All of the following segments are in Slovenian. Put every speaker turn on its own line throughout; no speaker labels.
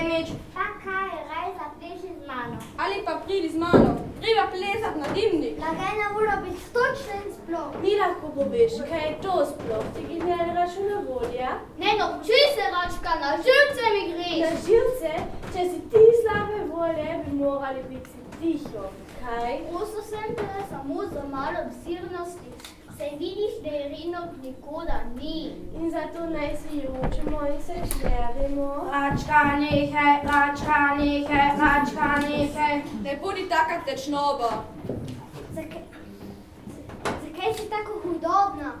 nič.
Pa kaj, raj zapleši z mano.
Ali pa pridi z mano, treba plesat na dimnik.
Lagaj ne mora biti točen sploh.
Mi lahko poveš, kaj je to sploh, ti ki ne računovodja?
Ne nauči se, Račka, na živce mi greš.
Na živce, če si ti slabe volje, bi morali biti tiho, kaj?
Prosto sem te samo za malo obzirnosti. Saj vidiš, da Irino nikoda ni.
In zato naj se ji učimo in se šlerimo.
Račka, nehaj, Račka, nehaj, Račka, nehaj.
Ne bodi taka tečnoba.
Zakaj si tako hudobna?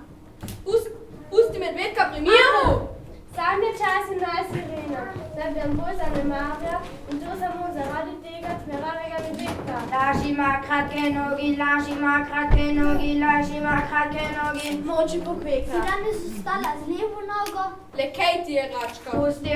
Pusti medvedka pri miru.
Sam je čas in naj Irina, da bi nam bolj zanemarjal in to samo zaradi tega tmeravega medvedka.
Laž ima kratke nogi, laž ima kratke nogi, laž ima kratke nogi.
Moči
Si
popeka.
danes ostala z levo nogo?
Le kaj ti je, Račka?
Pusti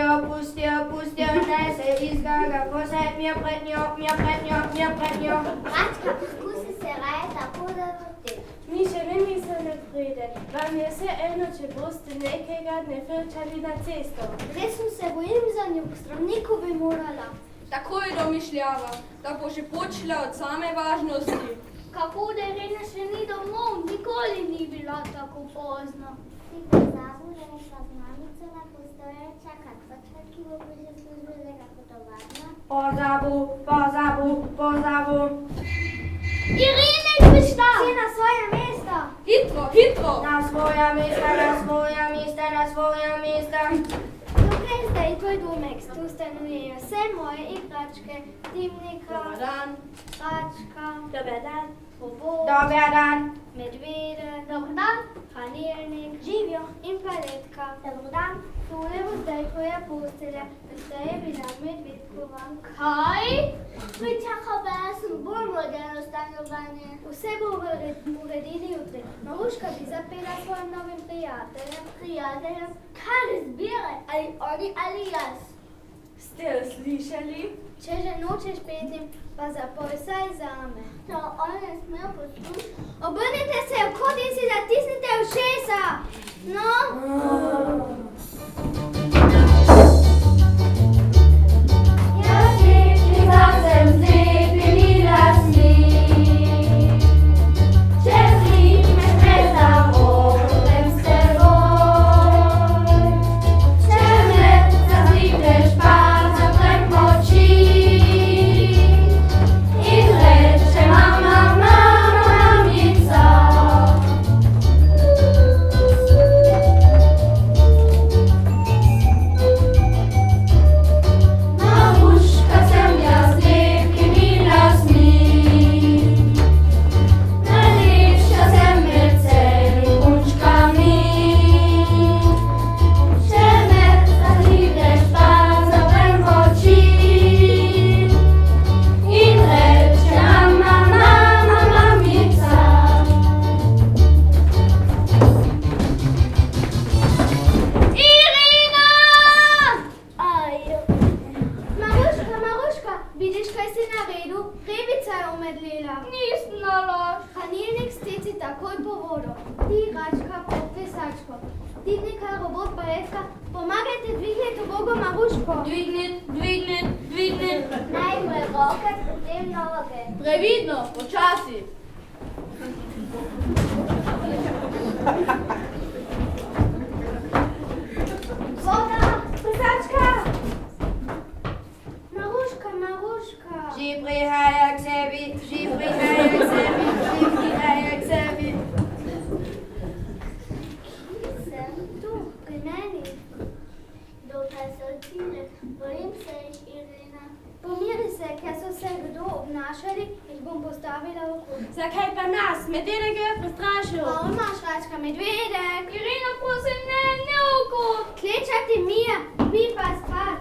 jo, ne se izgaga, posaj mir pred njo, mir pred njo, mir pred njo.
Račka, poskusi se raje tako zavrti.
Mi še ne misel ne pride, vam je vse eno, če boste nekega dne frčali na cesto.
Resno se bojim za njo, k zdravniku bi morala.
Tako je domišljava, da bo že počela od same važnosti.
Kako da Irina še ni domov, nikoli ni bila tako pozno. Si pozabil, da je šla z mamico na postoje čakat, ki bo že službenega potovarna?
Pozabu.
Irina, izprišla! Si na svoje mesto!
Hitro!
Na svoja mesta.
Tukaj zdaj tvoj domek, tu stanujejo vse moje igračke, dimnika,
Dobar dan.
Račka,
Dobar dan.
Bobo,
Dober dan.
medvedek, dober dan, hranilnik, živjo in paletka. Dober dan. Tole bo zdaj tvoja postelja, zdaj je bila medvedkova. Kaj? Pričakala sem bolj moderno stanovanje. Vse bo uredili jutri. Maruška bi zapela svojim novim prijateljem. Kaj razbire? Ali oni ali jaz?
Ste jo slišali?
Če že nočeš peti, pa zapoj saj zame. To on ne smejo poslušati. Obrnite se v kot in si zatisnite ušesa. No?
Jaz slika sem slepimi lasmi, čez lik me stresam, odem s teboj. Če me zazlikneš, pa zaprem oči in rečem mama, mamica. Maruška sem jaz z lepimi lasmi, najlepša sem med vsemi punčkami. Če me zazlikneš, pa zaprem oči in rečem mama, mamica.
Irina! Aj. Maruška, vidiš, kaj si naredil? Rebica je omedlela. Nisem nalož. Hranilnik steci takoj po vodo. Ti, Račka, pod plesačko. Ti, nekaj robot paletka, pomagajte dvigniti ubogo Maruško.
Dvignit.
Najprej roke, potem noge.
Previdno, počasi.
Voda! Plesačka! Maruška!
Že prihaja k sebi.
Sem tu, pri meni. Dokaj so odtile, bojim se jih, Irina. Pomiri se, ker so se kdo obnašali, jih bom postavila v kot.
Zakaj pa nas? Medvedek je prestrašil.
Pa on imaš, Račka, medvedek. Irina, prosim, ne v kot. Klečati mi pa spat.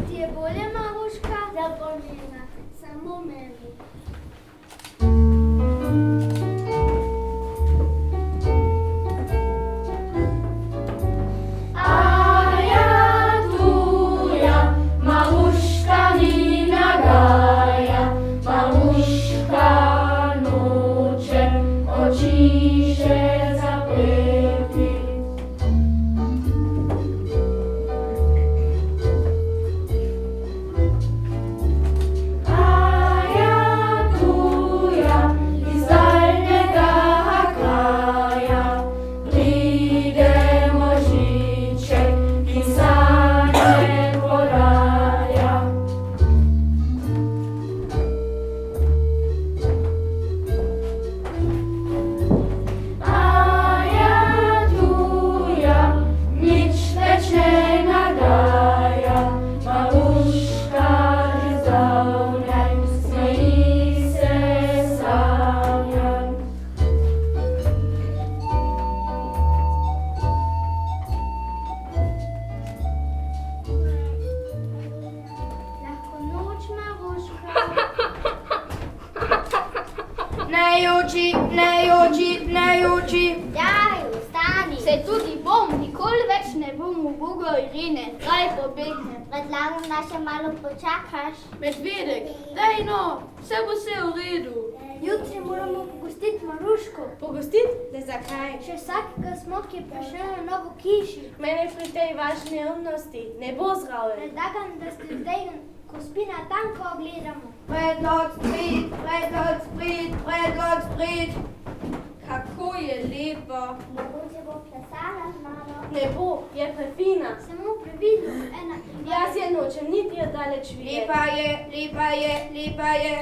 Ti je bolje, Maruška? Da pomena, samo meni.
A ja tuja, Maruška ni nagaja, Maruška noče oči še zapreti. ne joči.
Daj, ostani. Se tudi bom, nikoli več ne bom ugugel Irine. Kaj pobegnem? Predlagam, da še malo počakaš.
Medvedek, daj no, vse bo se v redu.
Jutri moramo pogostiti Maruško.
Pogostiti? Da zakaj?
Še vsakega smo, ki je prišel na novo kiši.
Mene pri tej vaši neumnosti ne bo zraven.
Predlagam, da ste zdaj, ko spi na tanko, gledamo.
Predlog sprit.
Kako je lepa.
Mogoče bo plesala z mano.
Ne bo, je prefina.
Samo previdno, ena in
Jaz je nočem niti od daleč videti.
Lepa je.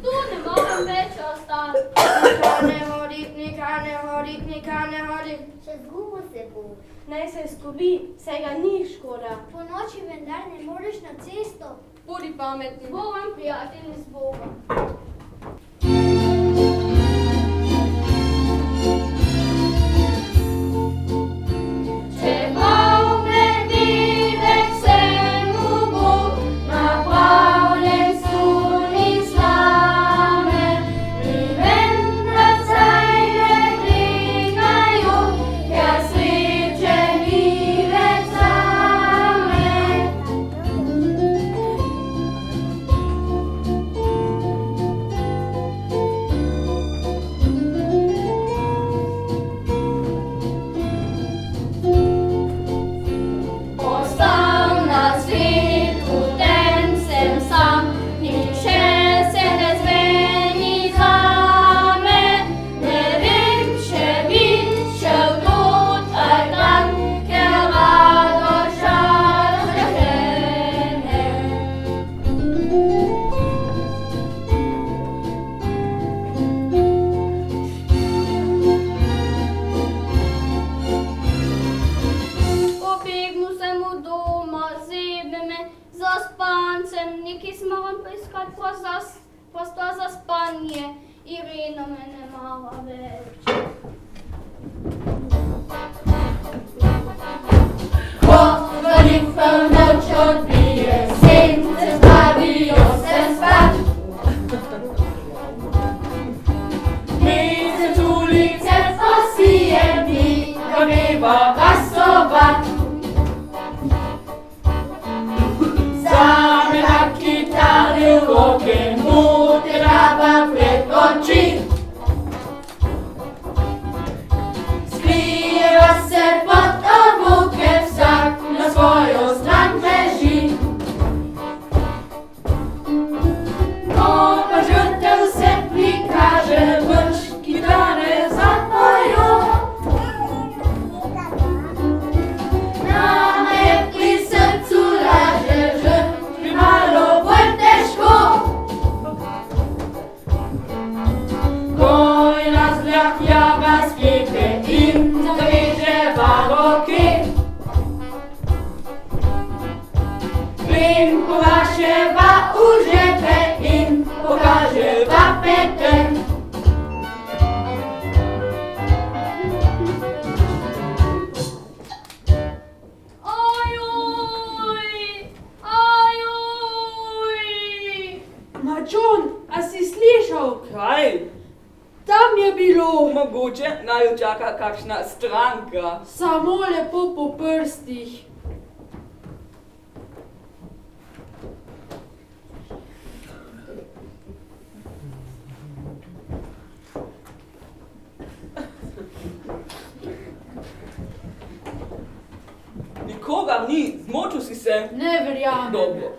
Tu ne morem več ostati.
Nikar ne hodi.
Še zgubo se bo.
Naj se izgubi, saj ga ni škoda.
Po noči vendar ne moreš na cesto.
Bodi pametni.
Bo vam prijatelj z Bogom. Prosto za spanje, Irina me ne mara več.
Ko velika noč odbije, sence zbavijo se spat. Mesec ulice posije, mi greva vasovat. Zame na kitari v roke, trava pred oči. Skrijeva se pod obuke, vsak na svojo stran beži. Ko pa žrtev se prikaže, vrč kitare zapojo. Nama je pri srcu laže, žrtvi malo bolj težko. Java sklepe in zaveževa roke. Plin povaševa v žepe in pokaževa pete.
Mačon, a si slišal?
Kaj?
Tam je bilo.
Mogoče naj jo čaka kakšna stranka.
Samo lepo po prstih.
Nikogar ni, zmočil si se.
Ne verjamem.
Dobro.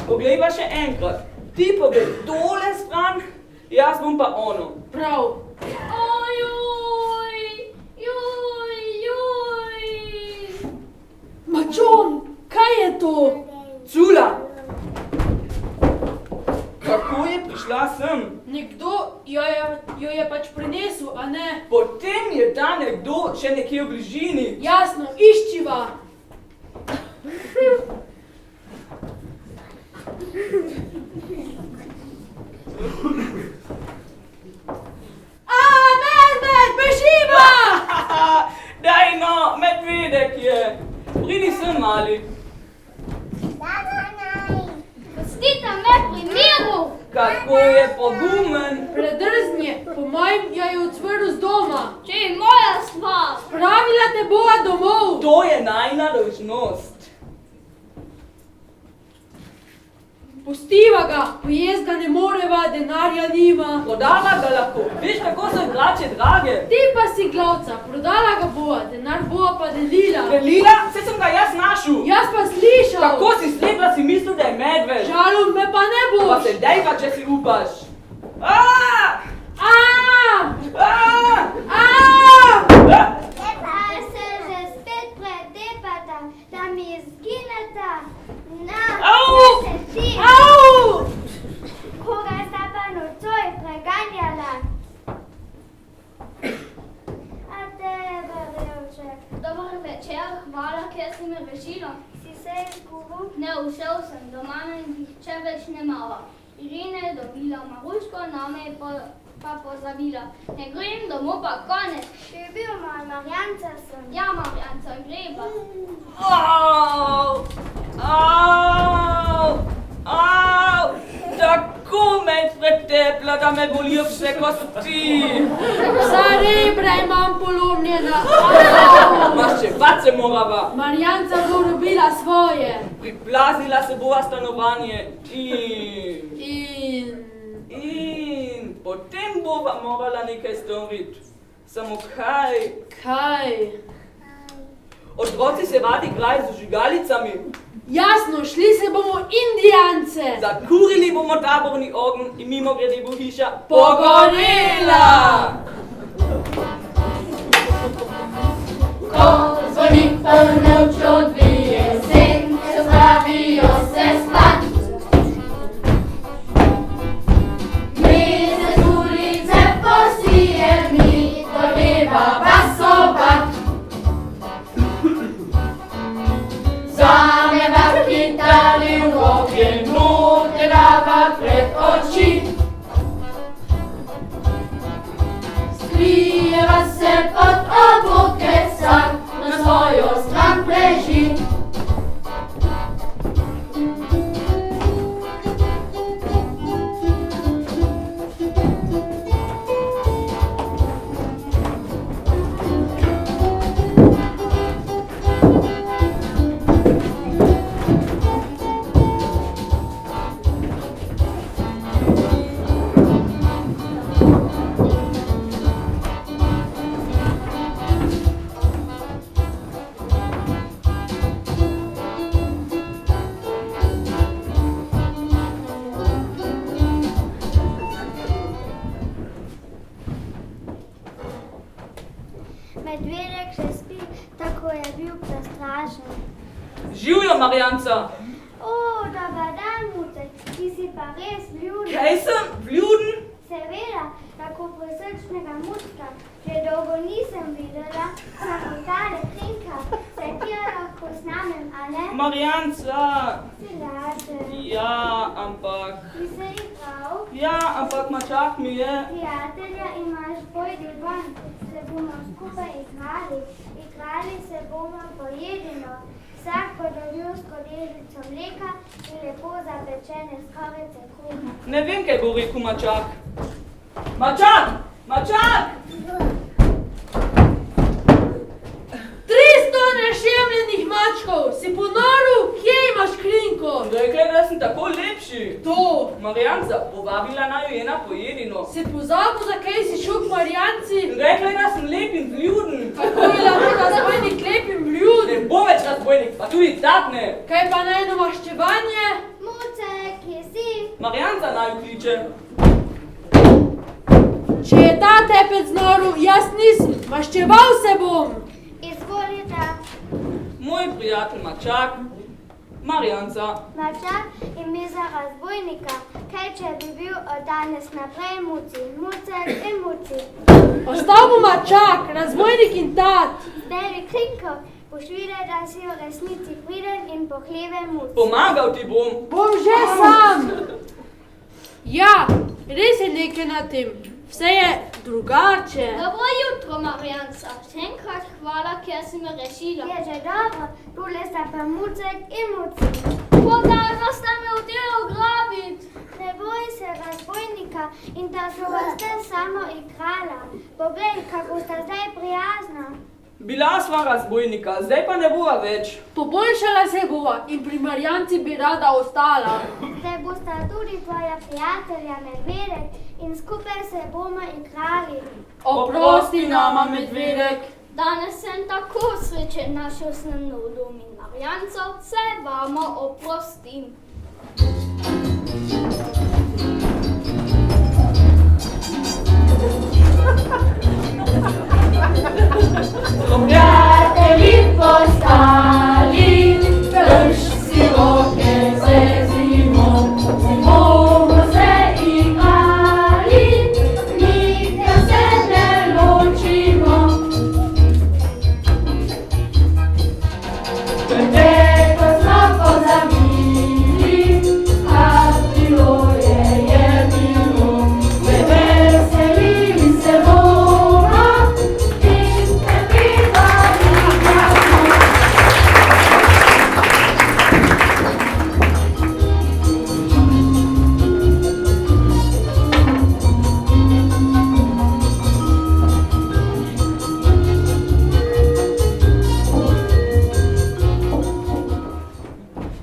Poglejva še enkrat. Ti pa bo tole stran, jaz bom pa ono.
Prav. Mačon, kaj je to?
Cula! Kako je prišla sem?
Nekdo jo je pač prinesel, a ne?
Potem je ta nekdo še nekje v bližini.
Jasno, iščiva. Medved, beživa!
Daj no, medvedek je. Pridi sem, mali.
Pustite me pri miru!
kako je pogumen.
Predrznje, po mojem ja je odsvrl z doma.
Če je moja stvar.
Pravila te bova domov.
To je najna dolžnost.
Pustiva ga, pojest ga ne moreva, denarja nima.
Prodala ga lahko, veš kako so igrače drage.
Ti pa si glavca, prodala ga bova, denar bova pa delila.
Delila, se sem ga jaz našel.
Jaz pa slišal.
Kako si slepla, si mislil, da je medved.
Žalom me pa ne boš.
Pa se dejva, če si upaš. Aaaa!
A se že spet pretepata, da mi izgineta. Na, se ti. Koga sta pa nocoj preganjala? A tebe, Revček. Dobar večer, hvala, ker si me rešila. Si se izgubil? Ne, ušel sem, doma me nihče več ne mava. Irina je dobila Maruško, name pa pozabila. Ne grem domov pa konec. Če je bil moj Marjanca sem. Ja, Marjanca, greba.
Tako me je pretepla, da me bolijo vse kosti.
Vsa rebra imam polomljena.
Maščevat se morava.
Marjanca bo robila svoje.
Priplazila se bova stanovanje in potem bova morala nekaj storiti. Samo kaj?
Kaj?
Otroci se radi igrajo z žigalicami.
Jasno, šli se bomo Indijance.
Zakurili bomo taborni ogenj in mimo grede bo hiša
Pogorela!
Ko zvoni polnoč odbije sen, se spravijo se spat. Mi se z ulice posije, mi to leva basobat. Zameva kitari v roke, note dava pred oči. Skrijeva se pod oboke, vsak na svojo stran preži.
Medvedek še spi, tako je bil prestrašen.
Živjo, Marjanca.
O, dober dan, Mucek, ti si pa res vljuden.
Kaj sem? Vljuden?
Seveda, tako posrčnega Mucka, že dolgo nisem videla, samo tale krinka, se ti jo lahko snamem, a ne?
Marjanca.
Silate.
Ja, ampak...
Ti se igral?
Ja, ampak mačak mi je.
Prijatelja imaš, pojdi ven, se bomo skupaj igrali. Igrali se bomo pojedino. Vsak bo dobil skodelico mleka in lepo zapečene skorjice kruha.
Ne vem, kaj bo rekel mačak. Mačak! Mačak!
300 nešemljenih mačkov, si ponoril, kje imaš krinko?
Rekla je, da sem tako lepši.
To.
Marjanca, povabila naj jo je na pojedino.
Si pozabil, zakaj si šel k Marjanci?
Rekla je, da sem lep in vljuden.
Kako je lahko razbojnik lep in vljuden?
Ne bo več razbojnik, pa tudi tak ne.
Kaj pa najno maščevanje?
Mucek, kje si?
Marjanca naj jo kliče.
Če je ta tepec noril, jaz nisem, maščeval se bom.
Izvolite.
Moj prijatelj Mačak, Marjanca.
Mačak ime za razbojnika. Kaj če bi bil od danes naprej Muci, Mucek in Muci?
Ostal bo Mačak, razbojnik in tat.
Beri krinko, boš videl, da si v resnici priden in pohleven Muci.
Pomagal ti bom.
Bom že sam. Ja, res je nekaj na tem. Vse je drugače.
Dobro jutro, Marjanca. Še enkrat hvala, ker si me rešila. Je že dobro, tule sta pa Mucek in Muci. Podano sta me hoteli ugrabiti. Ne boj se, in da so vas te samo igrala. Poglej, kako sta zdaj prijazna.
Bila sva razbojnika, zdaj pa ne bova več.
Poboljšala se bova in pri Marjanci bi rada ostala.
Zdaj bosta tudi tvoja prijatelja Medvedek in skupaj se bomo igrali.
Oprosti nama, Medvedek.
Danes sem tako srečen, našel sem nov dom in Marjanco, se vama oprostim.
Prijatelji postali, drž si roke se zimom, bomo se igrali, nikdar se ne ločimo. Preko smo pozabili, a bilo je bilo, veselili se bomo in prepivali glasno.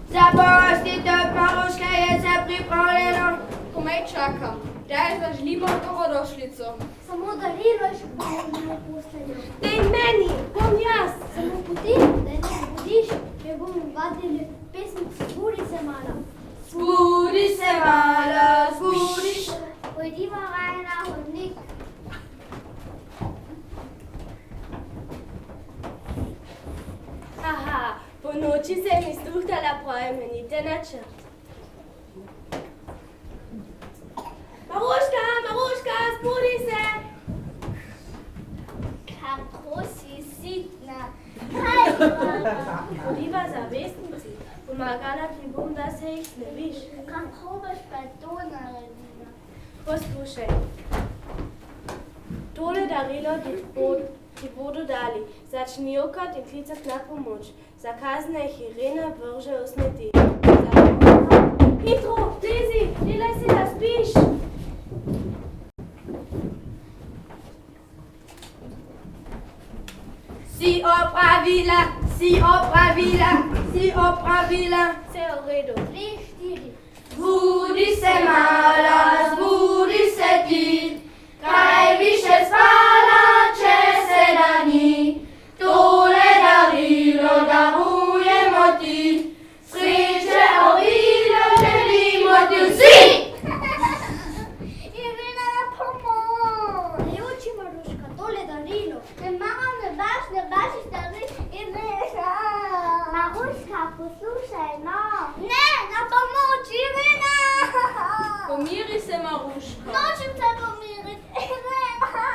Zaprostite, Maruška je se pripravljena.
Komaj čakam. Daj zažlimo dobrodošlico.
Samo darilo še bomo posteljo.
Dej meni, bom jaz.
Samo poti, da ne budiš, če bomo vadili pesmico Zbudi se malo.
Zbudi se malo, zbudi se.
Pojdiva raje na hodnik.
Aha, po noči se mi struhtala premenite načrt. Maruška, Maruška, zbudi se!
Kako si sitna.
Podiva zavestnici, pomagala ti bom, da se jih snebiš.
Kako boš pa to naredila?
Poslušaj, tole darilo ti bodo dali. Začni jokati in klicati na pomoč. Zakazna jih Irena vrže v smeti. Hitro, Daisy, delaj se, da spiš.
Si opravila, si opravila, si opravila.
Vse je v redu.
3, 4.
Zbudi se mala, zbudi se ti, kaj bi še spala, če se da ni. Tole darilo darujemo ti, sreče obilo želimo ti vsi.
Irena, na pomoč! Ne uči, Maruška, tole darilo. Ne baš stari, Irena. Maruška, poslušaj, no. Ne, na pomoč, Irena!
Pomiri se, Maruška.
Nočem se pomiriti, Irena!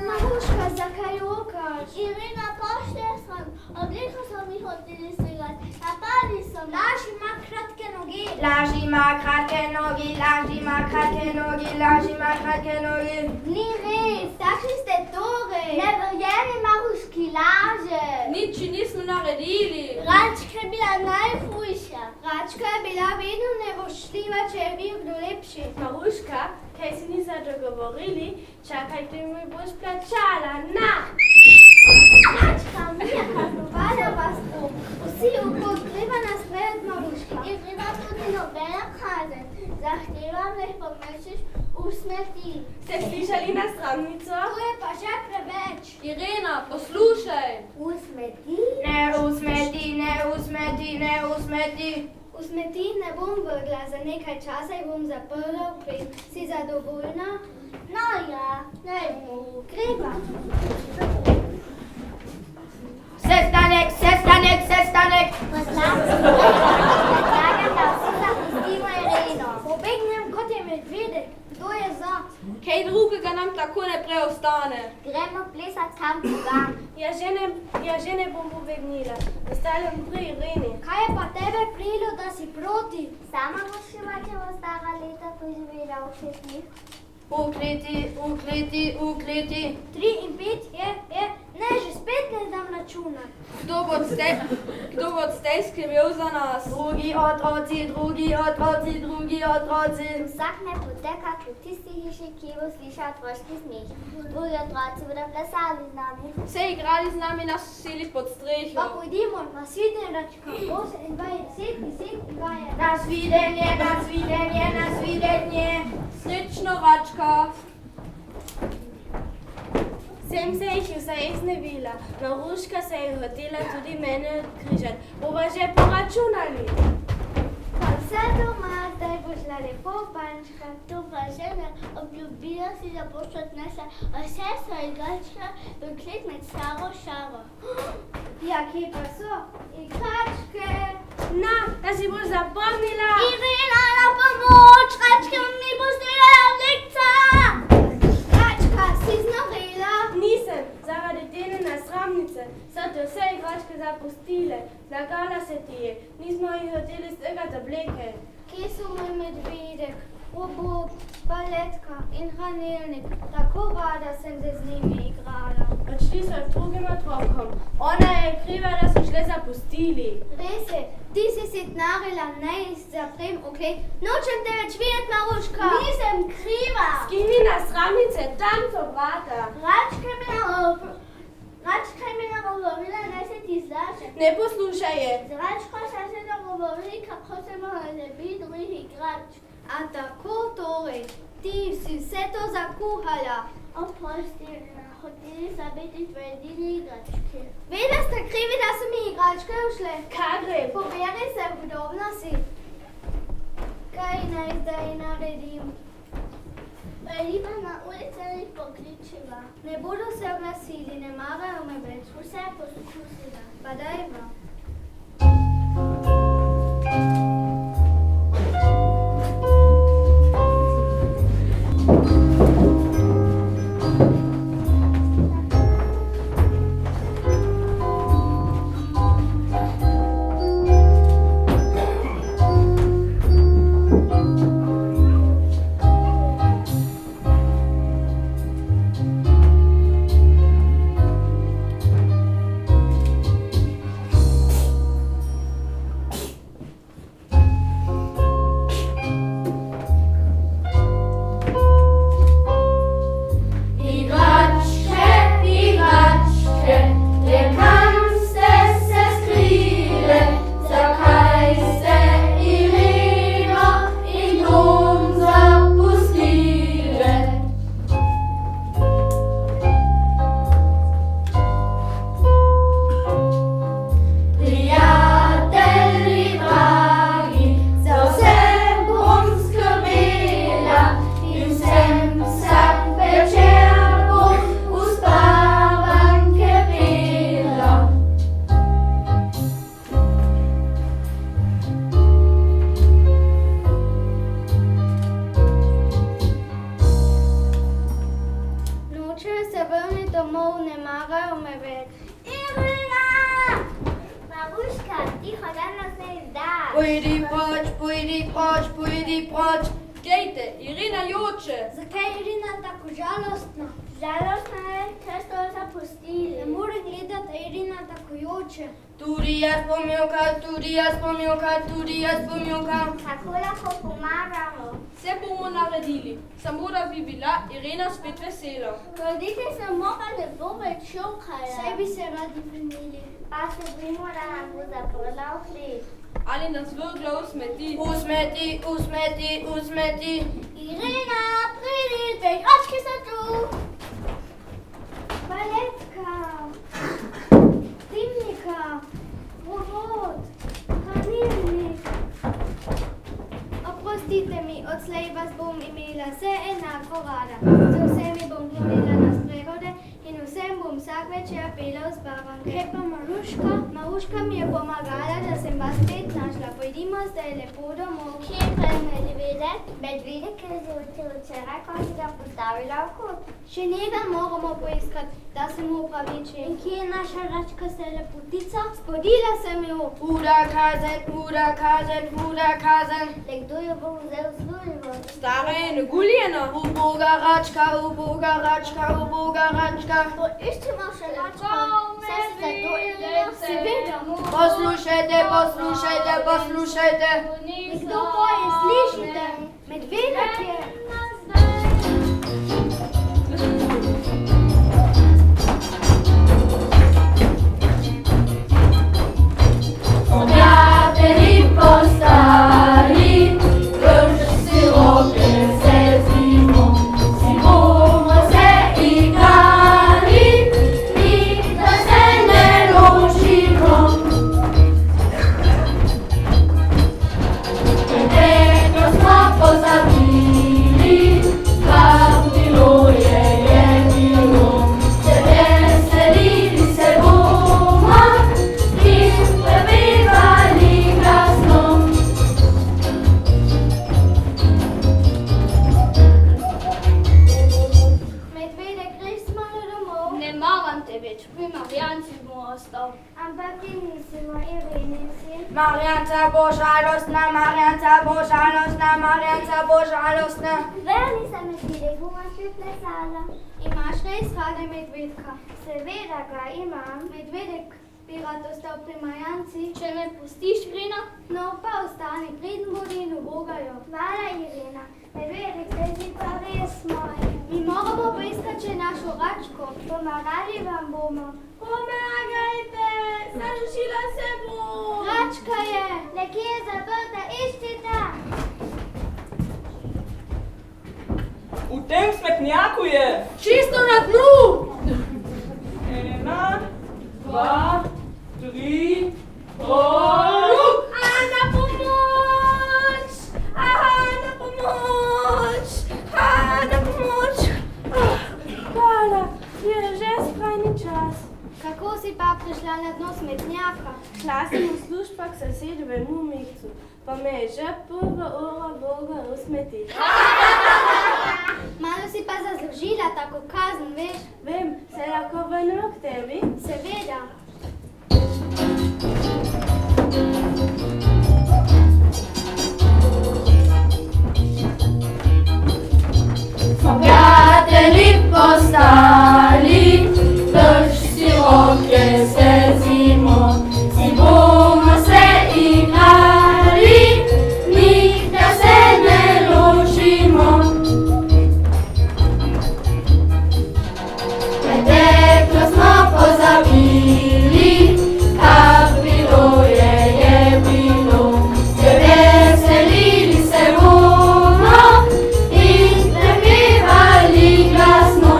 Maruška, zakaj jokaš? Irena, pošte sem. Odlično so mi hoteli stigati. Napali so. Laži ima kratke noge.
Laži ima kratke nogi, laži ima kratke nogi, laži ima kratke nogi.
Ni res, takšni ste torej. Ne verjemi, Maruški laže.
Nič ji nismo naredili.
Račka je bila najhujša. Račka je bila vedno nevošljiva, če je bil kdo lepši.
Maruška, kaj si niste dogovorili, čakajte mi boš plačala, na!
Račka, Mija, kaznovala vas to. Vsi okoli treba nas gledati, Maruška. In treba tudi nobena kazen. Zahtevam, da jih pomešaš v smeti.
Ste slišali na sramnico?
To je pa že preveč.
Irena, poslušaj.
V smeti?
Ne usmeti, ne usmeti, ne usmeti.
V smeti ne bom vrgla, za nekaj časa jih bom zaprla v klet. Si zadovoljna? No ja, naj mu greba.
Sestanek, sestanek, sestanek.
Predlagam, da vsi zapustimo Ireno. Pobegnem kot je medvedek. Kdo je za?
Kaj drugega nam tako ne preostane.
Gremo plesat kam drugam.
Ja že ne bom pobegnila. Ostanem pri Ireni.
Kaj je pa tebe prijelo, da si proti? Sama boš šla, če bo stara leta preživela v šestih.
Ukleti, ukleti, ukleti.
3 in 5 je, ne že spet ne znam računati.
Kdo bo od zdaj skrbel za nas?
Drugi otroci, drugi otroci, drugi otroci.
Vsak ne poteka v tisti hiši, ki bo slišal otroški smeh. Drugi otroci bodo plesali z nami.
Se igrali z nami na sili pod streho.
Pa pojdimo na svidenjačka. 28, 10, 20.
Nasvidenje, nasvidenje, nasvidenje.
Srečno, Račka.
Sem se jih vse iznevila. Maruška se je hotela tudi mene odkrižati. Bova že poračunali.
Pa vse doma, zdaj bo šla lepo pančka. To pa že ne, obljubila si, da boš odnesla vse svoje igračke v klet med staro šaro. Ja, kje pa so? Igračke.
Na, da si boš zapomnila.
Irena, na pomoč! Račka mi bo zdelala lekca! Račka, si znorela?
Nisem, zaradi tene nasramnice. So te vse igračke zapustile. Zlagala se ti je. Nismo jih hoteli strgati obleke.
Kje so moj medvedek, obrok, paletka in hranilnik? Tako rada sem se z njimi igrala.
Odšli so k drugim otrokom. Ona je kriva, da so šle zapustili.
Res je, ti si sitnarila, naj zaprem oklet. Nočem te več videti, Maruška! Nisem kriva!
Skini nasramnice, tam so vrata.
Račka mi nagovorila, naj se ti zlaže.
Ne poslušaj je.
Z Račko sem se dogovorili, kako se bomo ne biti drugih igrač. A tako torej, ti si vse to zakuhala. Oprosti, hoteli so biti tvoje edine igračke. Vedela ste krivi, da so mi igračke ušle.
Kaj gre?
Poberi se, udobna si. Kaj naj zdaj naredim? Pojdiva na ulice in jih pokličiva. Ne bodo se oglasili, ne marajo me več. Vse poskusila. Pa dajva.
Pojdi proč.
Dejte, Irina joče.
Zakaj je Irina tako žalostna? Žalostna je, ker so jo zapustili. Ne more gledati, da Irina tako joče.
Tudi jaz pomjokam.
Kako lahko pomagamo?
Vse bomo naredili, samo da bi bila Irina spet vesela.
Roditi se mora ne bo več jokala. Vse bi se radi vrnili. Pa se bojimo, da nam bo zaprla v hlev.
Ali nas vrgla v smeti.
Usmeti.
Irina, pridi, te igračke so tu. Paletka, dimnika, robot, hranilnik. Oprostite mi, odslej vas bom imela vse enako rada. Z vsemi bom hodila na sprehode in vsem bom vsak večer pela v spavanke. Kaj pa Maruška? Maruška mi je pomagala, da sem vas spet našla. Pojdimo zdaj lepo domov. Kje pa je medvedek? Medvedek je zjutraj včeraj, ko si ga postavila v kot. Še njega moramo poiskati, da se mu opraviči. In kje je naša račka se lepotica? Spodila sem jo.
Huda kazen.
Le kdo jo bo vzel v službo?
Stara je naguljena.
Uboga račka, uboga račka, uboga račka.
Iščemo še račko. Vse se to je seveda.
Poslušajte, poslušajte, poslušajte.
Kdo boje, slišite? Medvedek je.
Prijatelji postali, krš si roke se zimo, si bomo se igrali, mi da se ne ločimo. Preteklo smo pozabili, kar bilo je bilo, se veselili se bomo in prepevali glasno.
Medvedek, greš malo domov.
Ne maram te več, pri Marjanci bom ostal.
Ampak ti mislimo, Irene si.
Marjanca bo žalostna, Marjanca bo žalostna, Marjanca bo žalostna.
Verni se medvedek, bomo spet plesala. Imaš res rade medvedka? Seveda ga imam. Medvedek bi rad ostal pri Marjanci.
Če me pustiš, Irena?
No, pa ostani, preden bodo in ubogajo. Hvala, Irena. Medvedek, zdaj si pa res moj. Mi moramo poiskati še našo račko. Pomagali vam bomo.
Pomagajte, zadušila se bom.
Račka je, nekje je zaprta, iščite.
V tem smetnjaku je.
Čisto na dnu!
1, 2, 3, rok!
Na pomoč! Na pomoč! Na pomoč!
Hvala, je že skrajni čas.
Kako si pa prišla na dno smetnjaka?
Šla sem v službo k sosedovemu Mihcu, pa me je že prva ura Boga usmeti.
Malo si pa zaslužila tako kazen, veš?
Vem, se lahko vrnem k tebi?
Seveda.
Prijatelji postali, drž si roke se zimo, si bomo se igrali, nikdar se ne ločimo. Preteklo smo pozabili, kar bilo je bilo, se veselili se bomo in prepevali glasno.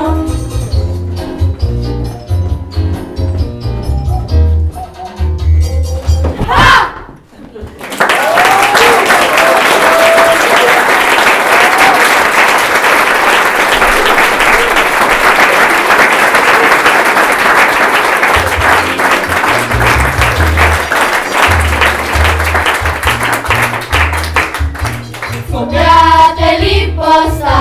Prijatelji postali,